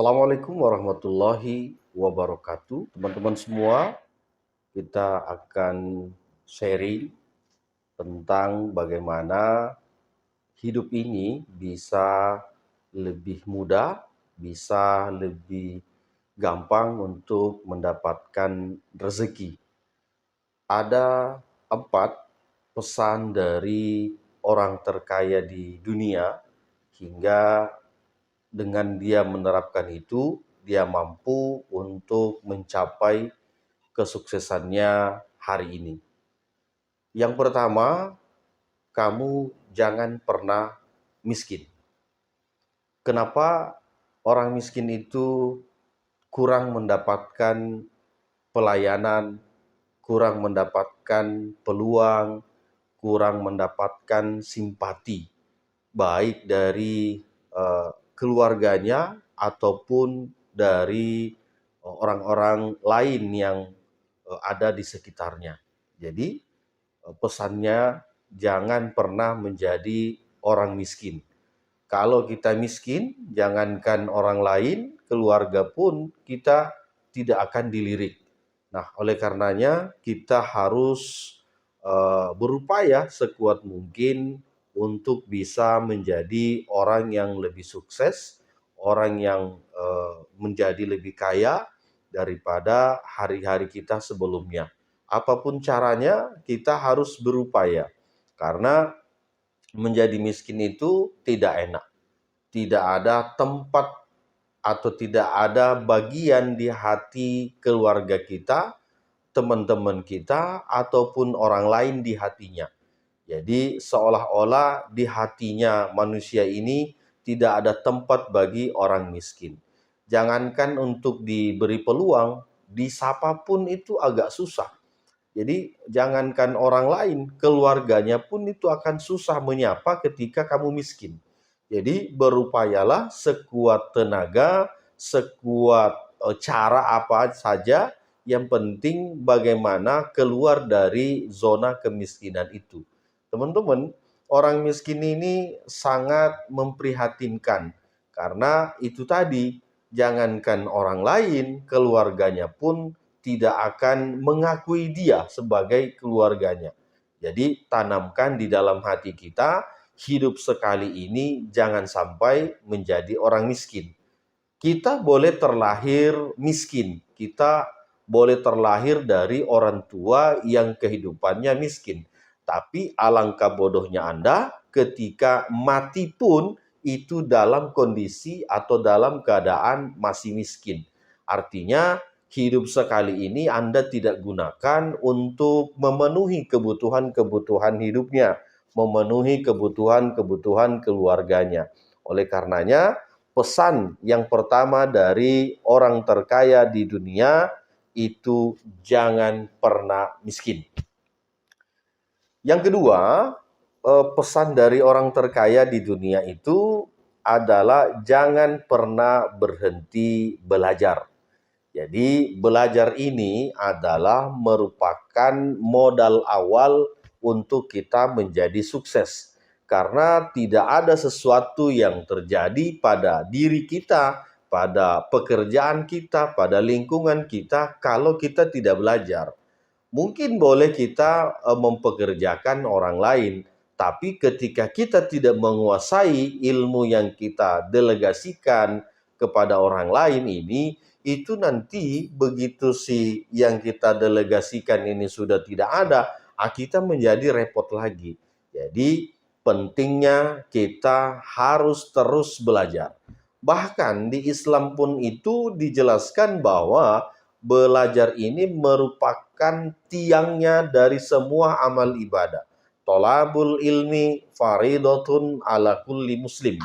Assalamualaikum warahmatullahi wabarakatuh. Teman-teman semua, kita akan sharing tentang bagaimana hidup ini bisa lebih mudah, bisa lebih gampang untuk mendapatkan rezeki. Ada 4 pesan dari orang terkaya di dunia hingga dengan dia menerapkan itu, dia mampu untuk mencapai kesuksesannya hari ini. Yang pertama, kamu jangan pernah miskin. Kenapa orang miskin itu kurang mendapatkan pelayanan, kurang mendapatkan peluang, kurang mendapatkan simpati, baik dari keluarganya ataupun dari orang-orang lain yang ada di sekitarnya. Jadi pesannya jangan pernah menjadi orang miskin. Kalau kita miskin, jangankan orang lain, keluarga pun kita tidak akan dilirik. Nah, oleh karenanya kita harus berupaya sekuat mungkin untuk bisa menjadi orang yang lebih sukses, orang yang menjadi lebih kaya daripada hari-hari kita sebelumnya. Apapun caranya, kita harus berupaya, karena menjadi miskin itu tidak enak. Tidak ada tempat atau tidak ada bagian di hati keluarga kita, teman-teman kita, ataupun orang lain di hatinya. Jadi seolah-olah di hatinya manusia ini tidak ada tempat bagi orang miskin. Jangankan untuk diberi peluang, disapa pun itu agak susah. Jadi jangankan orang lain, keluarganya pun itu akan susah menyapa ketika kamu miskin. Jadi berupayalah sekuat tenaga, sekuat cara apa saja, yang penting bagaimana keluar dari zona kemiskinan itu. Teman-teman, orang miskin ini sangat memprihatinkan, karena itu tadi, jangankan orang lain, keluarganya pun tidak akan mengakui dia sebagai keluarganya. Jadi tanamkan di dalam hati kita, hidup sekali ini jangan sampai menjadi orang miskin. Kita boleh terlahir miskin, kita boleh terlahir dari orang tua yang kehidupannya miskin. Tapi alangkah bodohnya Anda ketika mati pun itu dalam kondisi atau dalam keadaan masih miskin. Artinya hidup sekali ini Anda tidak gunakan untuk memenuhi kebutuhan-kebutuhan hidupnya, memenuhi kebutuhan-kebutuhan keluarganya. Oleh karenanya, pesan yang pertama dari orang terkaya di dunia itu jangan pernah miskin. Yang kedua, pesan dari orang terkaya di dunia itu adalah jangan pernah berhenti belajar. Jadi belajar ini adalah merupakan modal awal untuk kita menjadi sukses. Karena tidak ada sesuatu yang terjadi pada diri kita, pada pekerjaan kita, pada lingkungan kita kalau kita tidak belajar. Mungkin boleh kita mempekerjakan orang lain, tapi ketika kita tidak menguasai ilmu yang kita delegasikan kepada orang lain ini, itu nanti begitu si yang kita delegasikan ini sudah tidak ada, kita menjadi repot lagi. Jadi pentingnya kita harus terus belajar. Bahkan di Islam pun itu dijelaskan bahwa belajar ini merupakan tiangnya dari semua amal ibadah. Tolabul ilmi faridatun ala kulli muslim.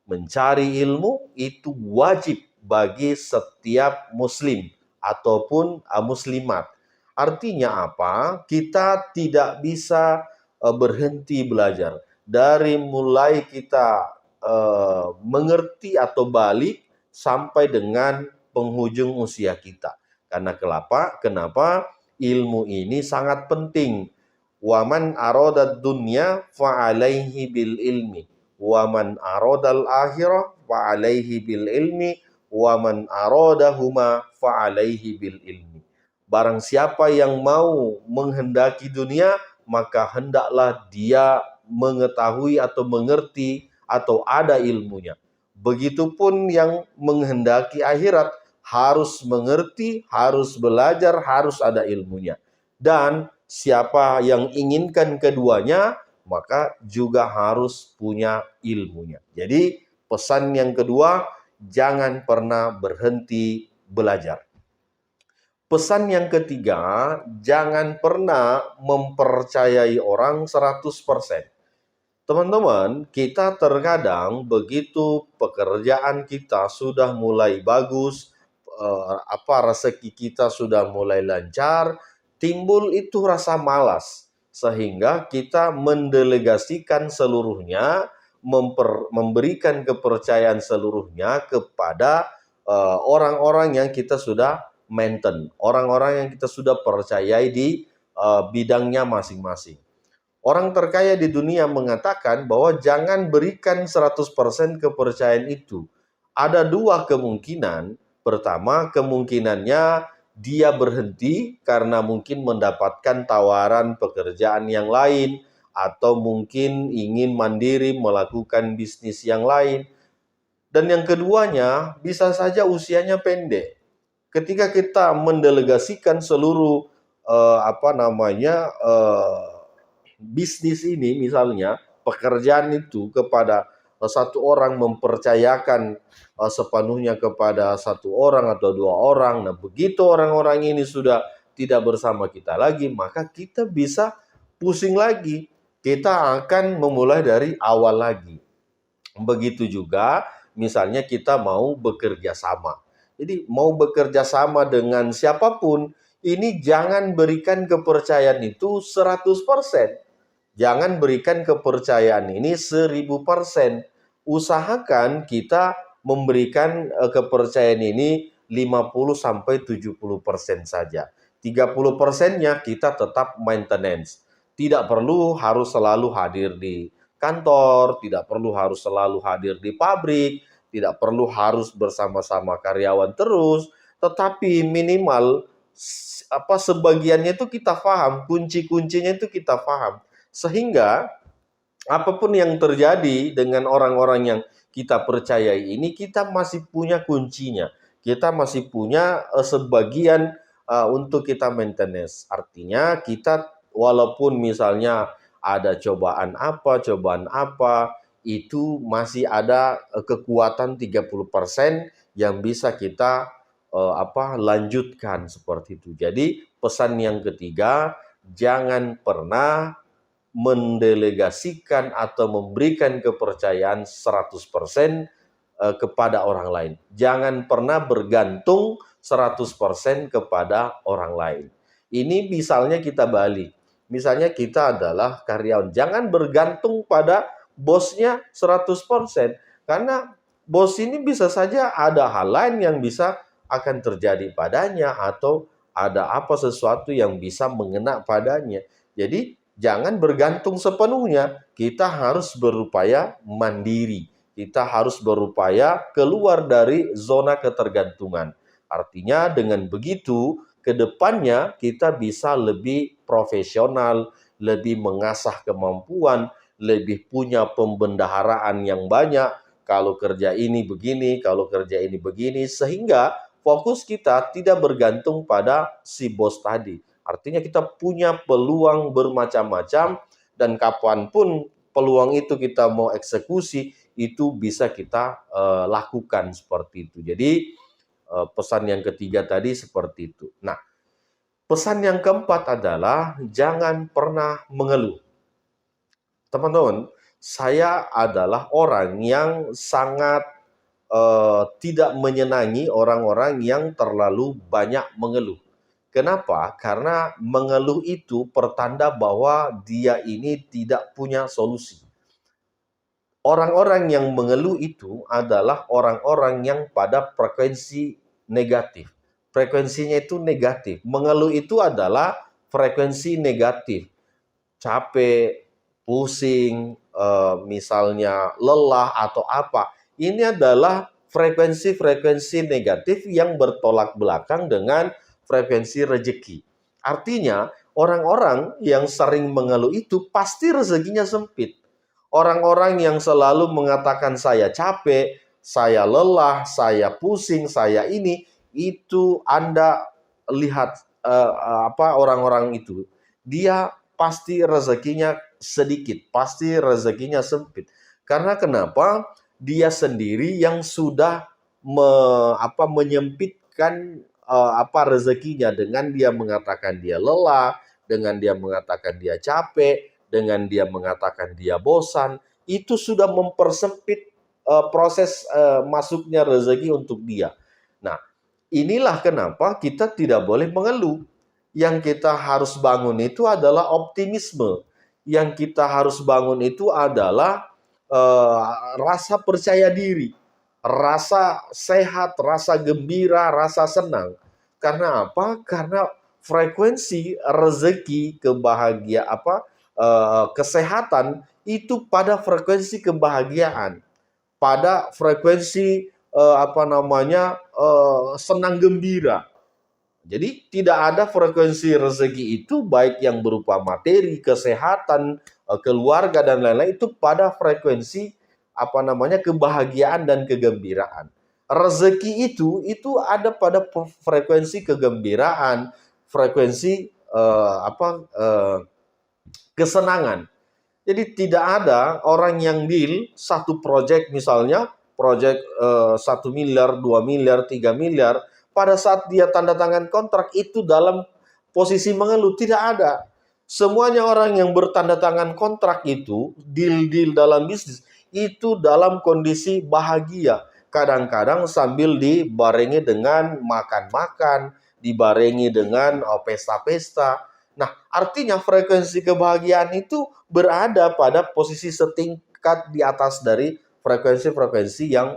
Mencari ilmu itu wajib bagi setiap muslim ataupun muslimat. Artinya apa? Kita tidak bisa berhenti belajar. Dari mulai kita mengerti atau balik sampai dengan penghujung usia kita. Karena kenapa? Ilmu ini sangat penting. Waman aradad dunya fa'alaihi bil ilmi. Waman aradal akhirah fa'alaihi bil ilmi wa man aradahuma fa alaihi bil ilmi. Barang siapa yang mau menghendaki dunia, maka hendaklah dia mengetahui atau mengerti atau ada ilmunya. Begitupun yang menghendaki akhirat, harus mengerti, harus belajar, harus ada ilmunya. Dan siapa yang inginkan keduanya, maka juga harus punya ilmunya. Jadi pesan yang kedua, jangan pernah berhenti belajar. Pesan yang ketiga, jangan pernah mempercayai orang 100%. Teman-teman, kita terkadang begitu pekerjaan kita sudah mulai bagus, rezeki kita sudah mulai lancar, timbul itu rasa malas. Sehingga kita mendelegasikan seluruhnya, memberikan kepercayaan seluruhnya kepada orang-orang yang kita sudah maintain, orang-orang yang kita sudah percayai di bidangnya masing-masing. Orang terkaya di dunia mengatakan bahwa jangan berikan 100% kepercayaan itu. Ada dua kemungkinan. Pertama, kemungkinannya dia berhenti karena mungkin mendapatkan tawaran pekerjaan yang lain, atau mungkin ingin mandiri melakukan bisnis yang lain. Dan yang keduanya, bisa saja usianya pendek. Ketika kita mendelegasikan seluruh bisnis ini, misalnya pekerjaan itu kepada satu orang, mempercayakan sepenuhnya kepada satu orang atau dua orang. Nah, begitu orang-orang ini sudah tidak bersama kita lagi, maka kita bisa pusing lagi. Kita akan memulai dari awal lagi. Begitu juga misalnya kita mau bekerja sama. Jadi mau bekerja sama dengan siapapun, ini jangan berikan kepercayaan itu 100%. Jangan berikan kepercayaan ini 1000%. Usahakan kita memberikan kepercayaan ini 50-70% saja. 30%-nya kita tetap maintenance. Tidak perlu harus selalu hadir di kantor, tidak perlu harus selalu hadir di pabrik, tidak perlu harus bersama-sama karyawan terus, tetapi minimal sebagiannya itu kita paham, kunci-kuncinya itu kita paham. Sehingga apapun yang terjadi dengan orang-orang yang kita percayai ini, kita masih punya kuncinya. Kita masih punya sebagian untuk kita maintenance. Artinya kita walaupun misalnya ada cobaan apa, itu masih ada kekuatan 30% yang bisa kita lanjutkan seperti itu. Jadi pesan yang ketiga, jangan pernah mendelegasikan atau memberikan kepercayaan 100% kepada orang lain. Jangan pernah bergantung 100% kepada orang lain. Ini misalnya kita balik. Misalnya kita adalah karyawan. Jangan bergantung pada bosnya 100%. Karena bos ini bisa saja ada hal lain yang bisa akan terjadi padanya, atau ada sesuatu yang bisa mengena padanya. Jadi jangan bergantung sepenuhnya. Kita harus berupaya mandiri. Kita harus berupaya keluar dari zona ketergantungan. Artinya dengan begitu, ke depannya kita bisa lebih profesional, lebih mengasah kemampuan, lebih punya pembendaharaan yang banyak. Kalau kerja ini begini, kalau kerja ini begini, sehingga fokus kita tidak bergantung pada si bos tadi. Artinya kita punya peluang bermacam-macam, dan kapanpun peluang itu kita mau eksekusi, itu bisa kita lakukan seperti itu. Jadi pesan yang ketiga tadi seperti itu. Nah, pesan yang keempat adalah jangan pernah mengeluh. Teman-teman, saya adalah orang yang sangat tidak menyenangi orang-orang yang terlalu banyak mengeluh. Kenapa? Karena mengeluh itu pertanda bahwa dia ini tidak punya solusi. Orang-orang yang mengeluh itu adalah orang-orang yang pada frekuensi negatif. Frekuensinya itu negatif. Mengeluh itu adalah frekuensi negatif. Capek, pusing, misalnya lelah atau apa. Ini adalah frekuensi-frekuensi negatif yang bertolak belakang dengan frekuensi rezeki. Artinya, orang-orang yang sering mengeluh itu pasti rezekinya sempit. Orang-orang yang selalu mengatakan saya capek, saya lelah, saya pusing, saya ini, itu Anda lihat orang-orang itu, dia pasti rezekinya sedikit, pasti rezekinya sempit. Karena kenapa? Dia sendiri yang sudah menyempitkan rezekinya dengan dia mengatakan dia lelah, dengan dia mengatakan dia capek, dengan dia mengatakan dia bosan, itu sudah mempersempit proses masuknya rezeki untuk dia. Nah, inilah kenapa kita tidak boleh mengeluh. Yang kita harus bangun itu adalah optimisme. Yang kita harus bangun itu adalah rasa percaya diri, rasa sehat, rasa gembira, rasa senang. Karena apa? Karena frekuensi rezeki, kesehatan itu pada frekuensi kebahagiaan, pada frekuensi senang gembira. Jadi tidak ada frekuensi rezeki itu baik yang berupa materi, kesehatan, keluarga dan lain-lain itu pada frekuensi kebahagiaan dan kegembiraan. Rezeki itu ada pada frekuensi kegembiraan, frekuensi kesenangan. Jadi tidak ada orang yang deal satu proyek, misalnya proyek 1 miliar, 2 miliar, 3 miliar, pada saat dia tanda tangan kontrak itu dalam posisi mengeluh. Tidak ada. Semuanya orang yang bertanda tangan kontrak itu, deal-deal dalam bisnis, itu dalam kondisi bahagia. Kadang-kadang sambil dibarengi dengan makan-makan, dibarengi dengan pesta-pesta. Nah, artinya frekuensi kebahagiaan itu berada pada posisi setingkat di atas dari frekuensi-frekuensi yang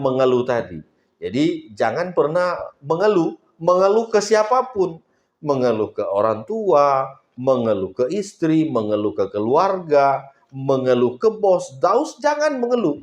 mengeluh tadi. Jadi jangan pernah mengeluh ke siapapun, mengeluh ke orang tua, mengeluh ke istri, mengeluh ke keluarga, mengeluh ke bos. Jangan mengeluh.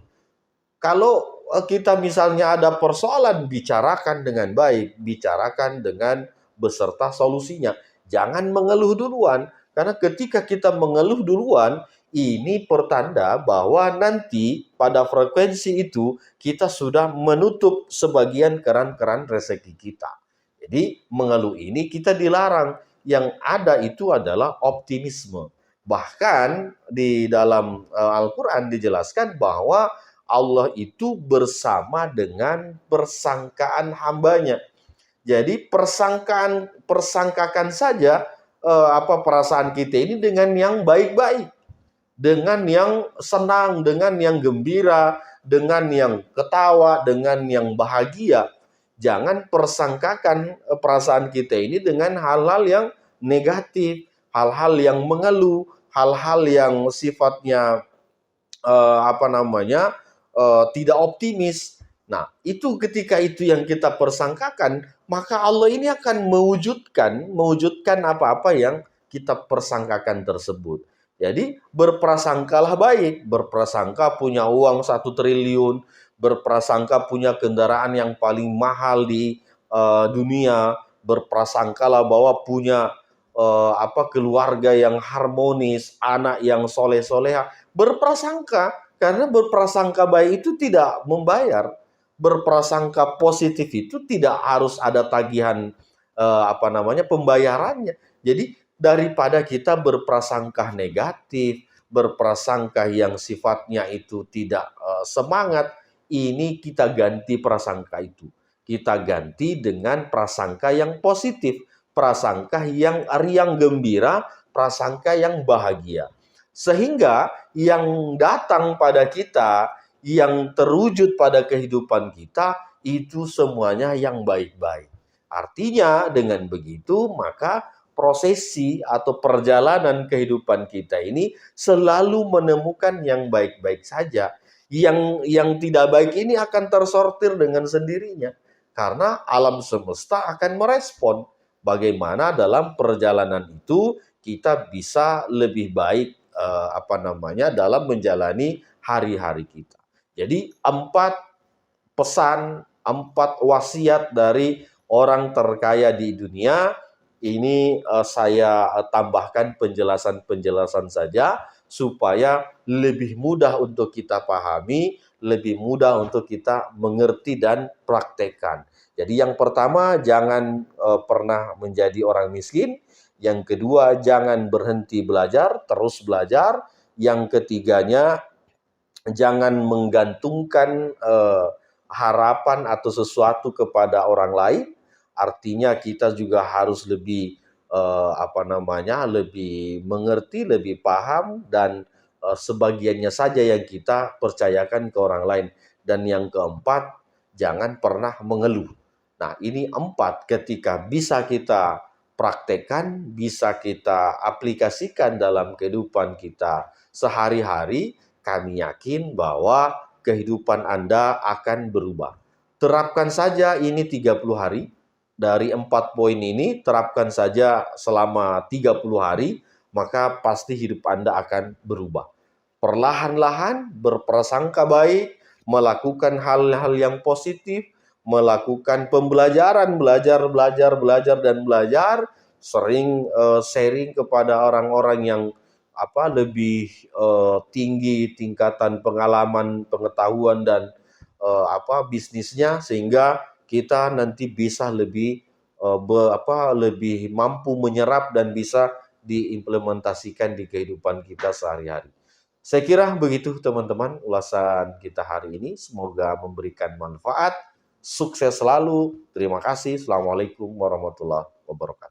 Kalau kita misalnya ada persoalan, bicarakan dengan baik, bicarakan dengan beserta solusinya. Jangan mengeluh duluan, karena ketika kita mengeluh duluan, ini pertanda bahwa nanti pada frekuensi itu kita sudah menutup sebagian keran-keran rezeki kita. Jadi mengeluh ini kita dilarang. Yang ada itu adalah optimisme. Bahkan di dalam Al-Quran dijelaskan bahwa Allah itu bersama dengan persangkaan hambanya. Jadi persangkakan saja perasaan kita ini dengan yang baik-baik, dengan yang senang, dengan yang gembira, dengan yang ketawa, dengan yang bahagia. Jangan persangkakan perasaan kita ini dengan hal-hal yang negatif, hal-hal yang mengeluh, hal-hal yang sifatnya tidak optimis. Nah, itu ketika itu yang kita persangkakan, maka Allah ini akan mewujudkan apa-apa yang kita persangkakan tersebut. Jadi berprasangkalah baik, berprasangka punya uang 1 triliun, berprasangka punya kendaraan yang paling mahal di dunia, berprasangkalah bahwa punya keluarga yang harmonis, anak yang soleh-soleha. Berprasangka, karena berprasangka baik itu tidak membayar. Berprasangka positif itu tidak harus ada tagihan pembayarannya. Jadi daripada kita berprasangka negatif, berprasangka yang sifatnya itu tidak semangat, ini kita ganti prasangka itu. Kita ganti dengan prasangka yang positif, prasangka yang riang gembira, prasangka yang bahagia. Sehingga yang datang pada kita, yang terwujud pada kehidupan kita, itu semuanya yang baik-baik. Artinya dengan begitu, maka prosesi atau perjalanan kehidupan kita ini selalu menemukan yang baik-baik saja. Yang tidak baik ini akan tersortir dengan sendirinya. Karena alam semesta akan merespon bagaimana dalam perjalanan itu kita bisa lebih baik dalam menjalani hari-hari kita. Jadi 4 pesan, 4 wasiat dari orang terkaya di dunia ini saya tambahkan penjelasan-penjelasan saja supaya lebih mudah untuk kita pahami, lebih mudah untuk kita mengerti dan praktekkan. Jadi yang pertama, jangan pernah menjadi orang miskin. Yang kedua, jangan berhenti belajar, terus belajar. Yang ketiganya, jangan menggantungkan harapan atau sesuatu kepada orang lain. Artinya kita juga harus lebih lebih mengerti, lebih paham dan sebagiannya saja yang kita percayakan ke orang lain. Dan yang keempat, jangan pernah mengeluh. Nah, ini 4 ketika bisa kita praktekkan, bisa kita aplikasikan dalam kehidupan kita sehari-hari, kami yakin bahwa kehidupan Anda akan berubah. Terapkan saja ini 30 hari. Dari 4 poin ini, terapkan saja selama 30 hari, maka pasti hidup Anda akan berubah. Perlahan-lahan berprasangka baik, melakukan hal-hal yang positif, melakukan pembelajaran, belajar, sering sharing kepada orang-orang yang lebih tinggi tingkatan pengalaman, pengetahuan dan bisnisnya, sehingga kita nanti bisa lebih lebih mampu menyerap dan bisa diimplementasikan di kehidupan kita sehari-hari. Saya kira begitu teman-teman ulasan kita hari ini. Semoga memberikan manfaat. Sukses selalu. Terima kasih. Assalamualaikum warahmatullahi wabarakatuh.